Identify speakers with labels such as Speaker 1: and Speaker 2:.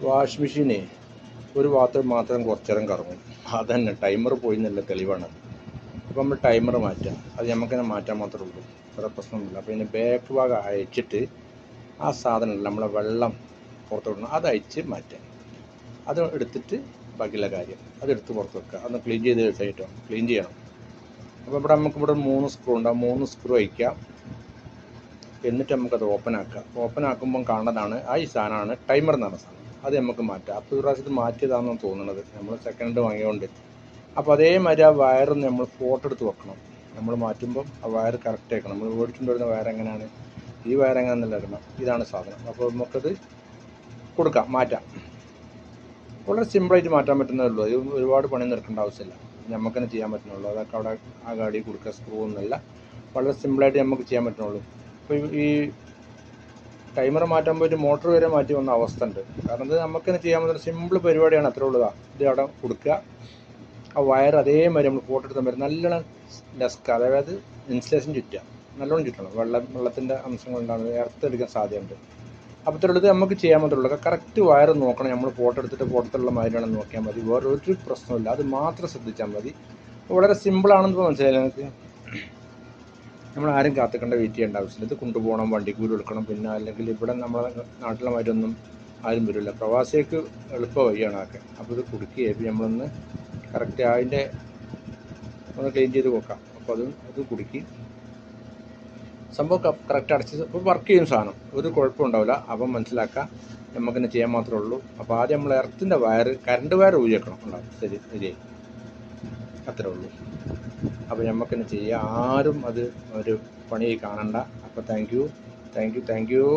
Speaker 1: Wash മെഷീന് ഒരു ഭാഗത്ത് മാത്രം കുറച്ച് നേരം കറങ്ങും. അതന്നെ ടൈമർ പോയി എന്നുള്ള തെളിവാണ്. അപ്പോൾ നമ്മൾ ടൈമർ മാറ്റുക, അത് നമുക്ക് തന്നെ മാറ്റാൻ മാത്രമേ ഉള്ളൂ, വേറെ പ്രശ്നമൊന്നുമില്ല. അപ്പോൾ ഇതിൻ്റെ ബാക്ക് ഭാഗം അയച്ചിട്ട് ആ സാധനം നമ്മളെ വെള്ളം പുറത്തോടണം, അത് അയച്ച് മാറ്റുക. അത് എടുത്തിട്ട് ബാക്കിയുള്ള കാര്യം അതെടുത്ത് പുറത്ത് വെക്കുക. അതൊന്ന് ക്ലീൻ ചെയ്ത് കഴിഞ്ഞിട്ടോ ക്ലീൻ ചെയ്യണം. അപ്പോൾ ഇവിടെ നമുക്കിവിടെ 3 സ്ക്രൂ ഉണ്ട്. ആ 3 സ്ക്രൂ വയ്ക്കുക. എന്നിട്ട് നമുക്കത് ഓപ്പൺ ആക്കുക. ഓപ്പൺ ആക്കുമ്പം കാണുന്നതാണ് ഈ സാധനമാണ് ടൈമർ എന്ന് പറഞ്ഞ സാധനം. അത് നമുക്ക് മാറ്റാം. അപ്പോൾ ഒരു പ്രാവശ്യത്ത് മാറ്റിയതാണെന്നാണ് തോന്നുന്നത്, നമ്മൾ സെക്കൻഡ് വാങ്ങിയോണ്ട്. അപ്പോൾ അതേമാതിരി ആ വയറൊന്ന് നമ്മൾ ഫോട്ടോ എടുത്ത് വെക്കണം. നമ്മൾ മാറ്റുമ്പം ആ വയർ കറക്റ്റ് ആക്കണം. നമ്മൾ മേടിച്ചുകൊണ്ട് വരുന്ന വയർ എങ്ങനെയാണ്, ഈ വയർ എങ്ങനെയാണെന്നല്ല ഇടണം. ഇതാണ് സാധനം. അപ്പോൾ നമുക്കത് കൊടുക്കാം, മാറ്റാം. വളരെ സിമ്പിളായിട്ട് മാറ്റാൻ പറ്റുന്നതേ ഉള്ളൂ. അത് ഒരുപാട് പണി നിർക്കേണ്ട ആവശ്യമില്ല, നമുക്ക് തന്നെ ചെയ്യാൻ പറ്റുന്നുള്ളൂ. അതൊക്കെ അവിടെ ആ ഗാഡി കൊടുക്കുക, സ്ക്രൂ ഒന്നുമല്ല, വളരെ സിമ്പിളായിട്ട് നമുക്ക് ചെയ്യാൻ പറ്റുന്നുള്ളൂ. അപ്പോൾ ഈ ടൈമർ മാറ്റാൻ പോയിട്ട് മോട്ടർ വരെ മാറ്റി വന്ന അവസ്ഥ ഉണ്ട്. കാരണം ഇത് നമുക്ക് തന്നെ ചെയ്യാൻ പറ്റുന്ന സിമ്പിൾ പരിപാടിയാണ്. അത്രേ ഉള്ളതാണ്. ഇത് അവിടെ കൊടുക്കുക, ആ വയർ അതേമാതിരി നമ്മൾ ഫോട്ടോ എടുത്താൽ വരും. നല്ലോണം ഡെസ്ക്, അതായത് ഇൻസുലേഷൻ ചുറ്റുക, നല്ലോണം ചുറ്റണം. വെള്ളത്തിൻ്റെ അംശങ്ങളുണ്ടാകുന്നത് എർത്ത് എടുക്കാൻ സാധ്യതയുണ്ട്. അപ്പോൾ ഇത്രയുള്ളത് നമുക്ക് ചെയ്യാൻ മാത്രമേ ഉള്ളൂ. കറക്റ്റ് വയർ നോക്കണം. നമ്മൾ ഫോട്ടോ എടുത്തിട്ട് ഫോട്ടോത്തിലുള്ള മാതിരിയാണെന്ന് നോക്കിയാൽ മതി, വേറൊരു പ്രശ്നമില്ല. അത് മാത്രം ശ്രദ്ധിച്ചാൽ മതി. വളരെ സിമ്പിളാണെന്ന് മനസ്സിലായില്ല നിങ്ങൾക്ക്. നമ്മൾ ആരും കാത്തിക്കേണ്ട, വെയിറ്റ് ചെയ്യേണ്ട ആവശ്യമില്ല. ഇത് കൊണ്ടുപോകണം, വണ്ടിക്കൂലി എടുക്കണം, പിന്നെ അല്ലെങ്കിൽ ഇവിടെ നമ്മളെ നാട്ടിലെ മാതിരിയൊന്നും ആരും വരില്ല. പ്രവാസികൾക്ക് എളുപ്പ വഴിയാണ് അതൊക്കെ. അപ്പോൾ ഇത് കുടുക്കുകയും നമ്മളൊന്ന് കറക്റ്റ് അതിൻ്റെ ഒന്ന് ക്ലീൻ ചെയ്ത് നോക്കാം. അപ്പോൾ അത് കുടുക്കി സംഭവം കറക്റ്റ് അടച്ച് ഇപ്പോൾ വർക്ക് ചെയ്യും സാധനം, ഒരു കുഴപ്പമുണ്ടാവില്ല. അപ്പം മനസ്സിലാക്കുക, നമുക്ക് തന്നെ ചെയ്യാൻ മാത്രമേ ഉള്ളൂ. അപ്പോൾ ആദ്യം നമ്മൾ എർത്തിൻ്റെ വയർ, കറണ്ട് വയർ ഊരിക്കണം ഉണ്ടാവും. ശരി, അത്രേ ഉള്ളൂ. അപ്പോൾ നമുക്ക് തന്നെ ചെയ്യാം. ആരും അത് ഒരു പണി കാണണ്ട. അപ്പോൾ താങ്ക് യു.